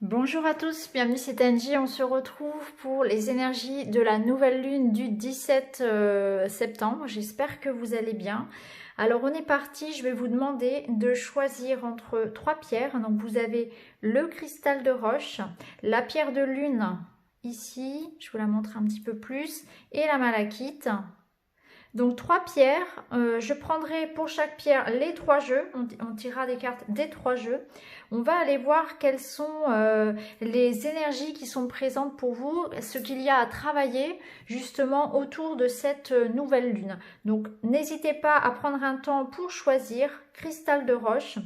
Bonjour à tous, bienvenue c'est Angie, on se retrouve pour les énergies de la nouvelle lune du 17 septembre, j'espère que vous allez bien. Alors on est parti, je vais vous demander de choisir entre trois pierres, donc vous avez le cristal de roche, la pierre de lune ici, je vous la montre un petit peu plus, et la malachite. Donc trois pierres, je prendrai pour chaque pierre les trois jeux, on tirera des cartes des trois jeux. On va aller voir quelles sont les énergies qui sont présentes pour vous, ce qu'il y a à travailler justement autour de cette nouvelle lune. Donc n'hésitez pas à prendre un temps pour choisir cristal de roche,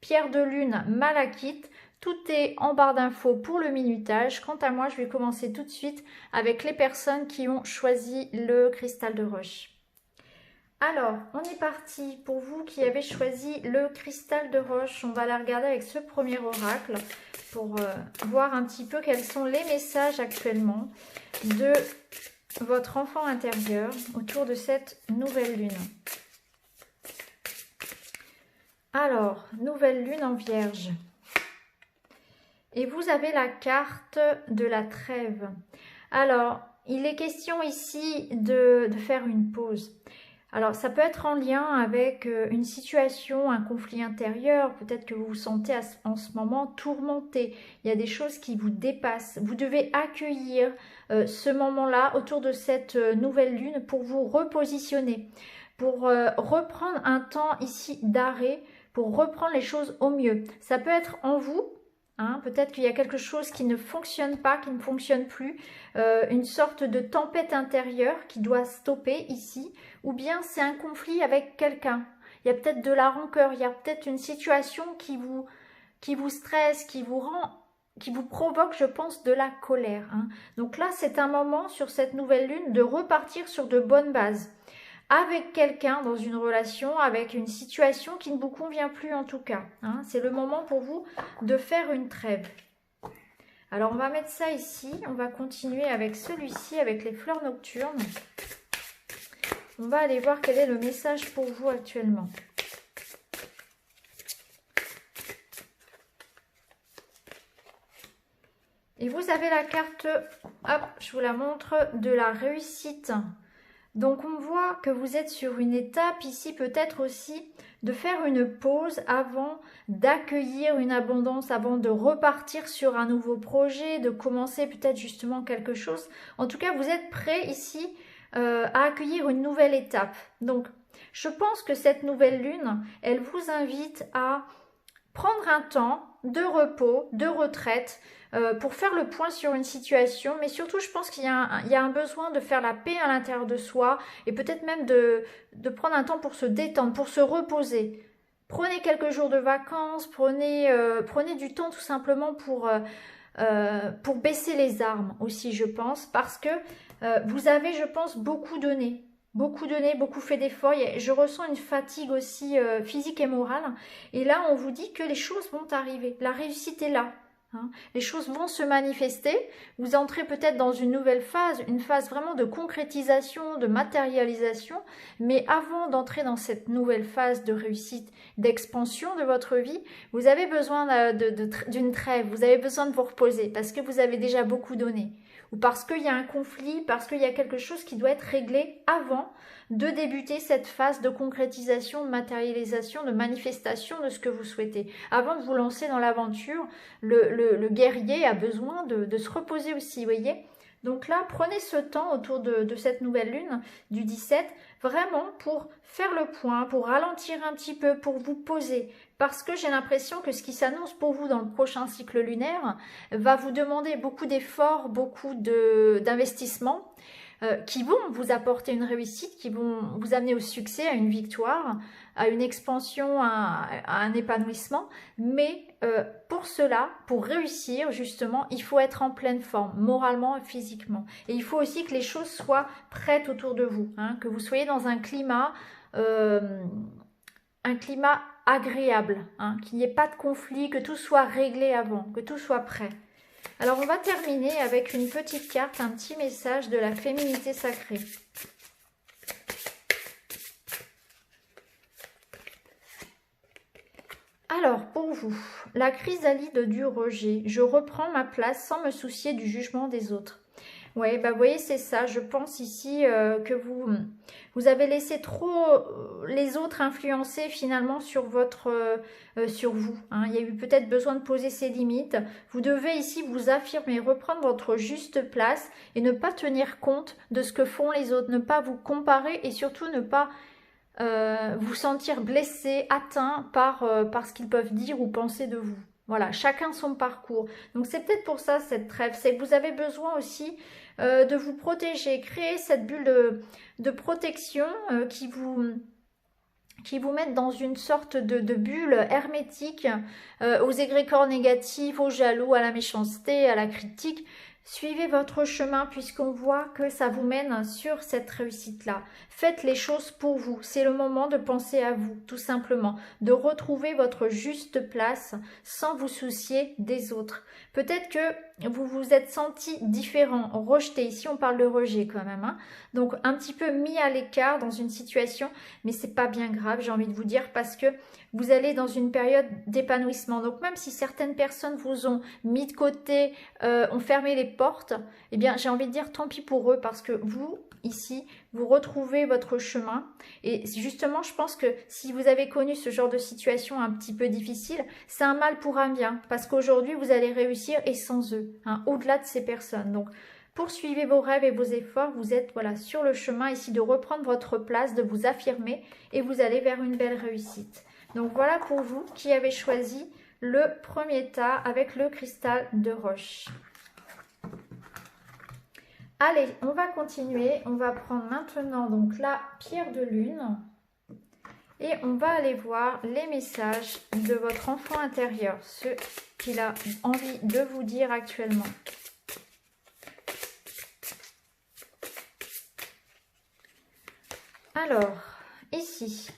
pierre de lune, malachite. Tout est en barre d'infos pour le minutage. Quant à moi, je vais commencer tout de suite avec les personnes qui ont choisi le cristal de roche. Alors, on est parti. Pour vous qui avez choisi le cristal de roche, on va la regarder avec ce premier oracle pour voir un petit peu quels sont les messages actuellement de votre enfant intérieur autour de cette nouvelle lune. Alors, nouvelle lune en vierge. Et vous avez la carte de la trêve. Alors, il est question ici de faire une pause. Alors, ça peut être en lien avec une situation, un conflit intérieur. Peut-être que vous vous sentez en ce moment tourmenté. Il y a des choses qui vous dépassent. Vous devez accueillir ce moment-là autour de cette nouvelle lune pour vous repositionner, pour reprendre un temps ici d'arrêt, pour reprendre les choses au mieux. Ça peut être en vous. Peut-être qu'il y a quelque chose qui ne fonctionne pas, qui ne fonctionne plus, une sorte de tempête intérieure qui doit stopper ici, ou bien c'est un conflit avec quelqu'un. Il y a peut-être de la rancœur, il y a peut-être une situation qui vous stresse, qui vous provoque, je pense, de la colère. Donc là, c'est un moment sur cette nouvelle lune de repartir sur de bonnes bases. Avec quelqu'un dans une relation, avec une situation qui ne vous convient plus en tout cas. C'est le moment pour vous de faire une trêve. Alors on va mettre ça ici, on va continuer avec celui-ci, avec les fleurs nocturnes. On va aller voir quel est le message pour vous actuellement. Et vous avez la carte, hop, je vous la montre, de la réussite. Donc on voit que vous êtes sur une étape ici, peut-être aussi de faire une pause avant d'accueillir une abondance, avant de repartir sur un nouveau projet, de commencer peut-être justement quelque chose. En tout cas, vous êtes prêt ici à accueillir une nouvelle étape. Donc, je pense que cette nouvelle lune, elle vous invite à prendre un temps de repos, de retraite, pour faire le point sur une situation, mais surtout je pense qu'il y a un besoin de faire la paix à l'intérieur de soi et peut-être même de prendre un temps pour se détendre, pour se reposer. Prenez quelques jours de vacances, prenez du temps tout simplement pour baisser les armes aussi, je pense, parce que vous avez, je pense, beaucoup donné. Beaucoup donné, beaucoup fait d'efforts. Je ressens une fatigue aussi physique et morale. Et là, on vous dit que les choses vont arriver. La réussite est là. Les choses vont se manifester. Vous entrez peut-être dans une nouvelle phase, une phase vraiment de concrétisation, de matérialisation. Mais avant d'entrer dans cette nouvelle phase de réussite, d'expansion de votre vie, vous avez besoin d'une trêve. Vous avez besoin de vous reposer parce que vous avez déjà beaucoup donné. Ou parce qu'il y a un conflit, parce qu'il y a quelque chose qui doit être réglé avant de débuter cette phase de concrétisation, de matérialisation, de manifestation de ce que vous souhaitez. Avant de vous lancer dans l'aventure, le guerrier a besoin de se reposer aussi, vous voyez. Donc là, prenez ce temps autour de cette nouvelle lune du 17, vraiment pour faire le point, pour ralentir un petit peu, pour vous poser. Parce que j'ai l'impression que ce qui s'annonce pour vous dans le prochain cycle lunaire va vous demander beaucoup d'efforts, beaucoup d'investissements qui vont vous apporter une réussite, qui vont vous amener au succès, à une victoire, à une expansion, à un épanouissement. Mais pour cela, pour réussir justement, il faut être en pleine forme, moralement et physiquement. Et il faut aussi que les choses soient prêtes autour de vous, que vous soyez dans un climat agréable, qu'il n'y ait pas de conflit, que tout soit réglé avant, que tout soit prêt. Alors on va terminer avec une petite carte, un petit message de la féminité sacrée. Alors pour vous, la chrysalide du rejet. Je reprends ma place sans me soucier du jugement des autres. Oui, bah vous voyez, c'est ça. Je pense ici que vous avez laissé trop les autres influencer finalement sur sur vous. Hein. Il y a eu peut-être besoin de poser ses limites. Vous devez ici vous affirmer, reprendre votre juste place et ne pas tenir compte de ce que font les autres, ne pas vous comparer et surtout ne pas vous sentir blessé, atteint par ce qu'ils peuvent dire ou penser de vous. Voilà, chacun son parcours. Donc c'est peut-être pour ça cette trêve, c'est que vous avez besoin aussi de vous protéger, créer cette bulle de protection qui vous mette dans une sorte de bulle hermétique aux égrégores négatifs, aux jaloux, à la méchanceté, à la critique. Suivez votre chemin puisqu'on voit que ça vous mène sur cette réussite-là. Faites les choses pour vous. C'est le moment de penser à vous, tout simplement. De retrouver votre juste place sans vous soucier des autres. Peut-être que vous vous êtes senti différent, rejeté. Ici, on parle de rejet quand même. Hein. Donc, un petit peu mis à l'écart dans une situation, mais c'est pas bien grave, j'ai envie de vous dire, parce que vous allez dans une période d'épanouissement. Donc, même si certaines personnes vous ont mis de côté, ont fermé les portes, eh bien, j'ai envie de dire tant pis pour eux, parce que vous, ici, vous retrouvez votre chemin. Et justement, je pense que si vous avez connu ce genre de situation un petit peu difficile, c'est un mal pour un bien, parce qu'aujourd'hui, vous allez réussir et sans eux, hein, au-delà de ces personnes. Donc, poursuivez vos rêves et vos efforts, vous êtes voilà, sur le chemin ici de reprendre votre place, de vous affirmer et vous allez vers une belle réussite. Donc voilà pour vous qui avez choisi le premier tas avec le cristal de roche. Allez, on va continuer. On va prendre maintenant donc la pierre de lune et on va aller voir les messages de votre enfant intérieur, ce qu'il a envie de vous dire actuellement. Alors, ici,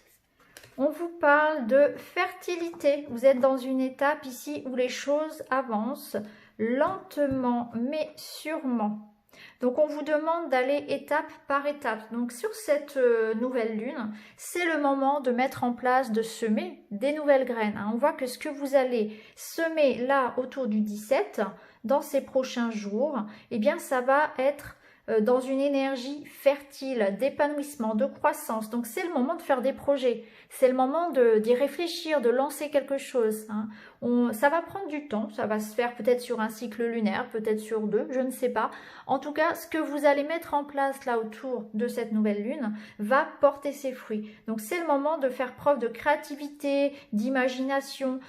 on vous parle de fertilité. Vous êtes dans une étape ici où les choses avancent lentement mais sûrement. Donc, on vous demande d'aller étape par étape. Donc, sur cette nouvelle lune, c'est le moment de mettre en place, de semer des nouvelles graines. Hein. On voit que ce que vous allez semer là autour du 17, dans ces prochains jours, eh bien, ça va être dans une énergie fertile, d'épanouissement, de croissance. Donc, c'est le moment de faire des projets. C'est le moment d'y réfléchir, de lancer quelque chose. Hein. Ça va prendre du temps. Ça va se faire peut-être sur un cycle lunaire, peut-être sur 2, je ne sais pas. En tout cas, ce que vous allez mettre en place là autour de cette nouvelle lune va porter ses fruits. Donc, c'est le moment de faire preuve de créativité, d'imagination,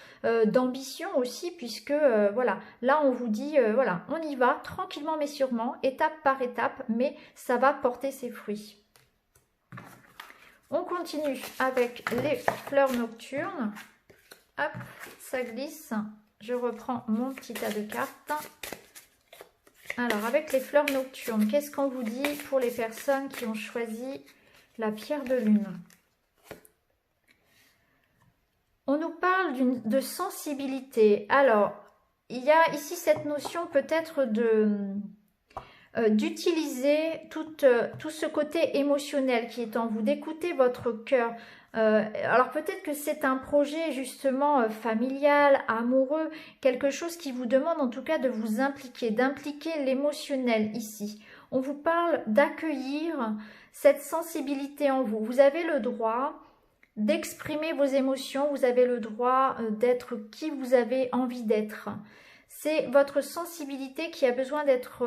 d'ambition aussi, puisque voilà, là, on vous dit, voilà, on y va tranquillement mais sûrement, étape par étape, mais ça va porter ses fruits. On continue avec les fleurs nocturnes. Hop, ça glisse. Je reprends mon petit tas de cartes. Alors, avec les fleurs nocturnes, qu'est-ce qu'on vous dit pour les personnes qui ont choisi la pierre de lune? On nous parle de sensibilité. Alors, il y a ici cette notion peut-être d'utiliser tout ce côté émotionnel qui est en vous, d'écouter votre cœur. Alors peut-être que c'est un projet justement familial, amoureux, quelque chose qui vous demande en tout cas de vous impliquer, d'impliquer l'émotionnel ici. On vous parle d'accueillir cette sensibilité en vous. Vous avez le droit d'exprimer vos émotions, vous avez le droit d'être qui vous avez envie d'être. C'est votre sensibilité qui a besoin d'être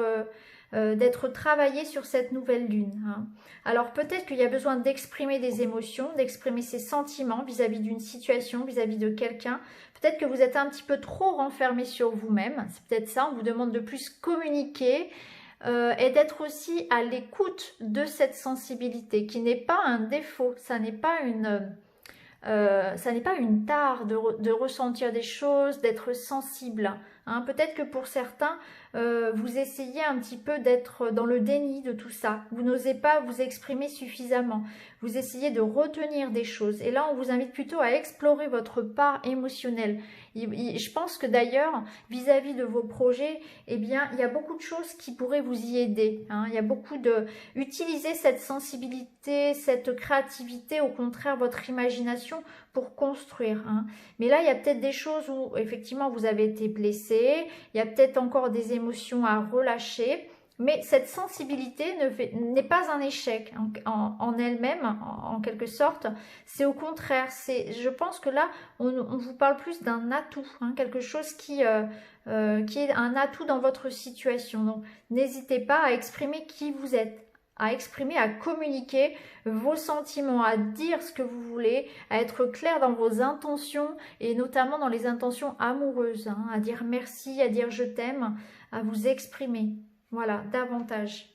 travaillée sur cette nouvelle lune. Hein. Alors peut-être qu'il y a besoin d'exprimer des émotions, d'exprimer ses sentiments vis-à-vis d'une situation, vis-à-vis de quelqu'un. Peut-être que vous êtes un petit peu trop renfermé sur vous-même. C'est peut-être ça, on vous demande de plus communiquer et d'être aussi à l'écoute de cette sensibilité qui n'est pas un défaut, ça n'est pas une tare de ressentir des choses, d'être sensible. Hein. Peut-être que pour certains, vous essayez un petit peu d'être dans le déni de tout ça. Vous n'osez pas vous exprimer suffisamment. Vous essayez de retenir des choses. Et là, on vous invite plutôt à explorer votre part émotionnelle. Je pense que d'ailleurs, vis-à-vis de vos projets, eh bien, il y a beaucoup de choses qui pourraient vous y aider. Hein. Il y a beaucoup de... Utilisez cette sensibilité, cette créativité, au contraire, votre imagination pour construire. Hein. Mais là, il y a peut-être des choses où, effectivement, vous avez été blessé. Il y a peut-être encore des émotions à relâcher. Mais cette sensibilité n'est pas un échec en elle-même, en quelque sorte. C'est au contraire. Je pense que là, on vous parle plus d'un atout, hein, quelque chose qui est un atout dans votre situation. Donc, n'hésitez pas à exprimer qui vous êtes, à exprimer, à communiquer vos sentiments, à dire ce que vous voulez, à être clair dans vos intentions et notamment dans les intentions amoureuses, hein, à dire merci, à dire je t'aime, à vous exprimer. Voilà, davantage.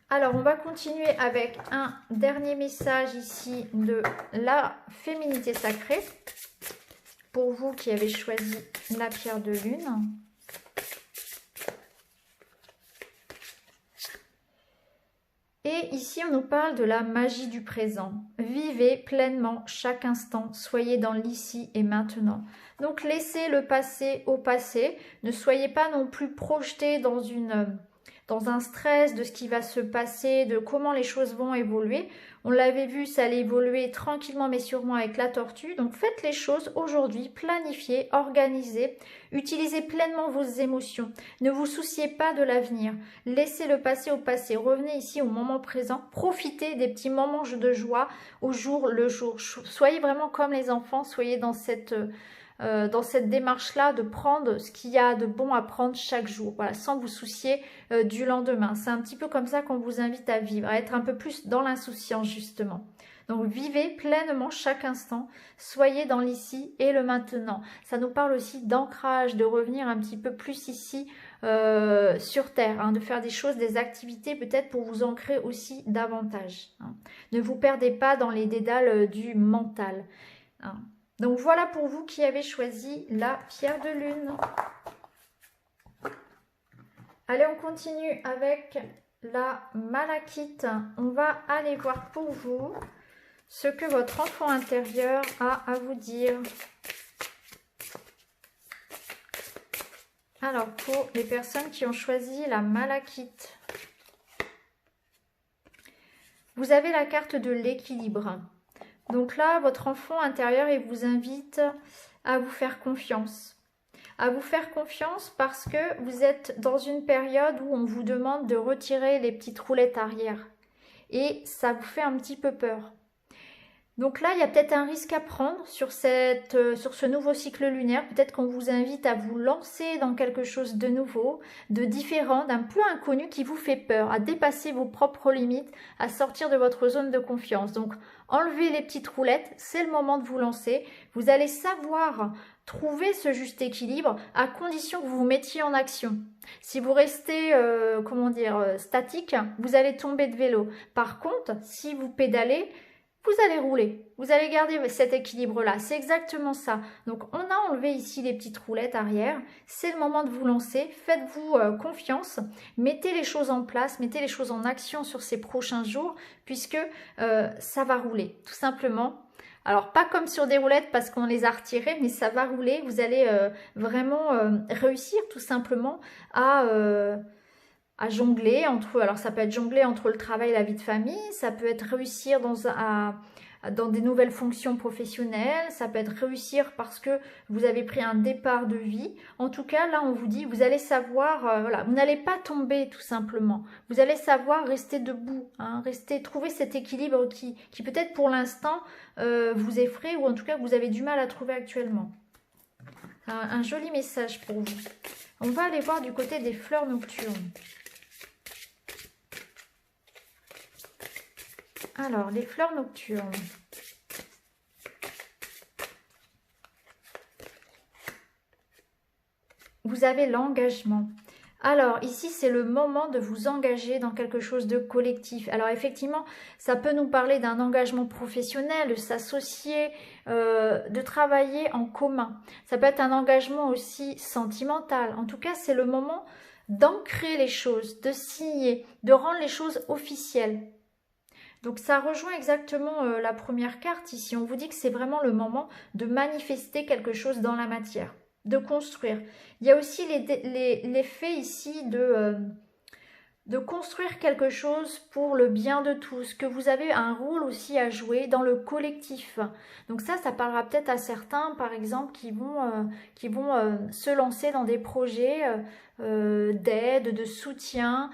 Alors, on va continuer avec un dernier message ici de la féminité sacrée. Pour vous qui avez choisi la pierre de lune. Et ici, on nous parle de la magie du présent. Vivez pleinement chaque instant. Soyez dans l'ici et maintenant. Donc, laissez le passé au passé. Ne soyez pas non plus projetés dans un stress de ce qui va se passer, de comment les choses vont évoluer. On l'avait vu, ça allait évoluer tranquillement mais sûrement avec la tortue. Donc, faites les choses aujourd'hui, planifiez, organisez, utilisez pleinement vos émotions. Ne vous souciez pas de l'avenir. Laissez le passé au passé. Revenez ici au moment présent. Profitez des petits moments de joie au jour le jour. Soyez vraiment comme les enfants. Soyez dans cette démarche-là de prendre ce qu'il y a de bon à prendre chaque jour, voilà, sans vous soucier du lendemain. C'est un petit peu comme ça qu'on vous invite à vivre, à être un peu plus dans l'insouciance justement. Donc vivez pleinement chaque instant, soyez dans l'ici et le maintenant. Ça nous parle aussi d'ancrage, de revenir un petit peu plus ici sur Terre, hein, de faire des choses, des activités peut-être pour vous ancrer aussi davantage. Hein. Ne vous perdez pas dans les dédales du mental. Hein. Donc voilà pour vous qui avez choisi la pierre de lune. Allez, on continue avec la malachite. On va aller voir pour vous ce que votre enfant intérieur a à vous dire. Alors, pour les personnes qui ont choisi la malachite, vous avez la carte de l'équilibre. Donc là, votre enfant intérieur, il vous invite à vous faire confiance. À vous faire confiance parce que vous êtes dans une période où on vous demande de retirer les petites roulettes arrière. Et ça vous fait un petit peu peur. Donc là, il y a peut-être un risque à prendre sur ce nouveau cycle lunaire. Peut-être qu'on vous invite à vous lancer dans quelque chose de nouveau, de différent, d'un peu inconnu qui vous fait peur, à dépasser vos propres limites, à sortir de votre zone de confiance. Donc, enlevez les petites roulettes, c'est le moment de vous lancer. Vous allez savoir trouver ce juste équilibre à condition que vous vous mettiez en action. Si vous restez, statique, vous allez tomber de vélo. Par contre, si vous pédalez, vous allez rouler, vous allez garder cet équilibre-là, c'est exactement ça. Donc on a enlevé ici les petites roulettes arrière, c'est le moment de vous lancer, faites-vous confiance, mettez les choses en place, mettez les choses en action sur ces prochains jours, puisque ça va rouler, tout simplement. Alors pas comme sur des roulettes parce qu'on les a retirées, mais ça va rouler, vous allez vraiment réussir tout simplement à jongler entre, alors ça peut être jongler entre le travail et la vie de famille, ça peut être réussir dans des nouvelles fonctions professionnelles, ça peut être réussir parce que vous avez pris un départ de vie. En tout cas, là, on vous dit, vous allez savoir, voilà, vous n'allez pas tomber tout simplement. Vous allez savoir rester debout, hein, trouver cet équilibre qui peut-être pour l'instant vous effraie ou en tout cas que vous avez du mal à trouver actuellement. Un joli message pour vous. On va aller voir du côté des fleurs nocturnes. Alors, les fleurs nocturnes. Vous avez l'engagement. Alors, ici, c'est le moment de vous engager dans quelque chose de collectif. Alors, effectivement, ça peut nous parler d'un engagement professionnel, de s'associer, de travailler en commun. Ça peut être un engagement aussi sentimental. En tout cas, c'est le moment d'ancrer les choses, de signer, de rendre les choses officielles. Donc ça rejoint exactement la première carte ici. On vous dit que c'est vraiment le moment de manifester quelque chose dans la matière, de construire. Il y a aussi l'effet ici de construire quelque chose pour le bien de tous, que vous avez un rôle aussi à jouer dans le collectif. Donc ça parlera peut-être à certains, par exemple, qui vont se lancer dans des projets d'aide, de soutien.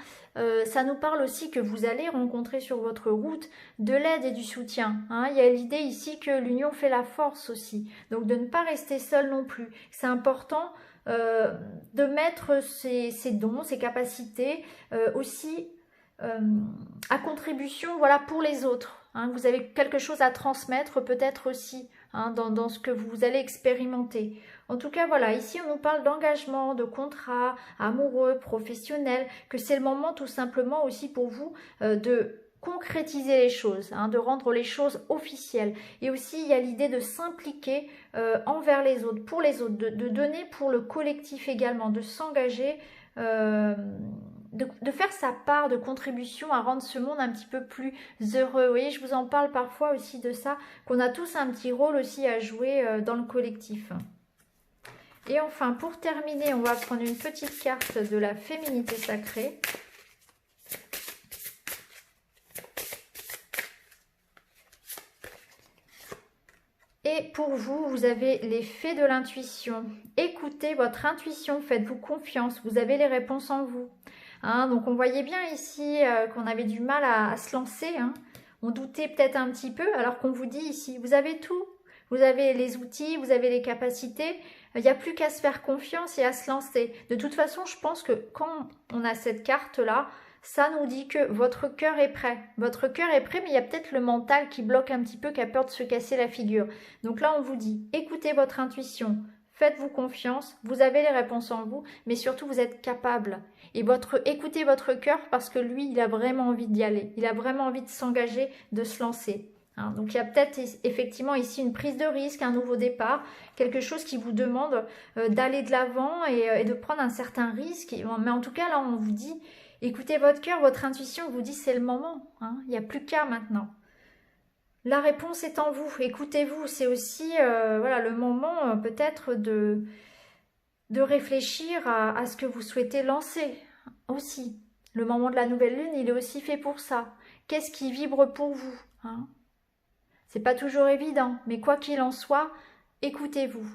Ça nous parle aussi que vous allez rencontrer sur votre route de l'aide et du soutien. Hein. Il y a l'idée ici que l'union fait la force aussi. Donc de ne pas rester seul non plus. C'est important de mettre ses dons, ses capacités aussi à contribution, voilà, pour les autres. Hein. Vous avez quelque chose à transmettre peut-être aussi hein, dans ce que vous allez expérimenter. En tout cas, voilà, ici on nous parle d'engagement, de contrat amoureux, professionnel, que c'est le moment tout simplement aussi pour vous de concrétiser les choses, hein, de rendre les choses officielles. Et aussi, il y a l'idée de s'impliquer envers les autres, pour les autres, de donner pour le collectif également, de s'engager, de faire sa part de contribution à rendre ce monde un petit peu plus heureux. Vous voyez, je vous en parle parfois aussi de ça, qu'on a tous un petit rôle aussi à jouer dans le collectif. Et enfin, pour terminer, on va prendre une petite carte de la féminité sacrée. Et pour vous, vous avez les faits de l'intuition. Écoutez votre intuition, faites-vous confiance, vous avez les réponses en vous. Hein, donc on voyait bien ici qu'on avait du mal à se lancer. Hein. On doutait peut-être un petit peu, alors qu'on vous dit ici, vous avez tout. Vous avez les outils, vous avez les capacités. Il n'y a plus qu'à se faire confiance et à se lancer. De toute façon, je pense que quand on a cette carte-là, ça nous dit que votre cœur est prêt. Votre cœur est prêt, mais il y a peut-être le mental qui bloque un petit peu, qui a peur de se casser la figure. Donc là, on vous dit, écoutez votre intuition, faites-vous confiance, vous avez les réponses en vous, mais surtout, vous êtes capable. Et écoutez votre cœur parce que lui, il a vraiment envie d'y aller. Il a vraiment envie de s'engager, de se lancer. Hein, donc il y a peut-être effectivement ici une prise de risque, un nouveau départ, quelque chose qui vous demande d'aller de l'avant et de prendre un certain risque. Mais en tout cas, là, on vous dit... Écoutez votre cœur, votre intuition vous dit c'est le moment. Hein, il n'y a plus qu'à maintenant. La réponse est en vous. Écoutez-vous. C'est aussi voilà, le moment peut-être de réfléchir à ce que vous souhaitez lancer aussi. Le moment de la nouvelle lune, il est aussi fait pour ça. Qu'est-ce qui vibre pour vous hein? C'est pas toujours évident, mais quoi qu'il en soit, écoutez-vous.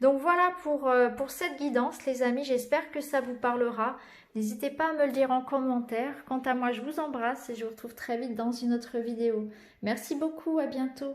Donc voilà pour cette guidance, les amis. J'espère que ça vous parlera. N'hésitez pas à me le dire en commentaire. Quant à moi, je vous embrasse et je vous retrouve très vite dans une autre vidéo. Merci beaucoup, à bientôt.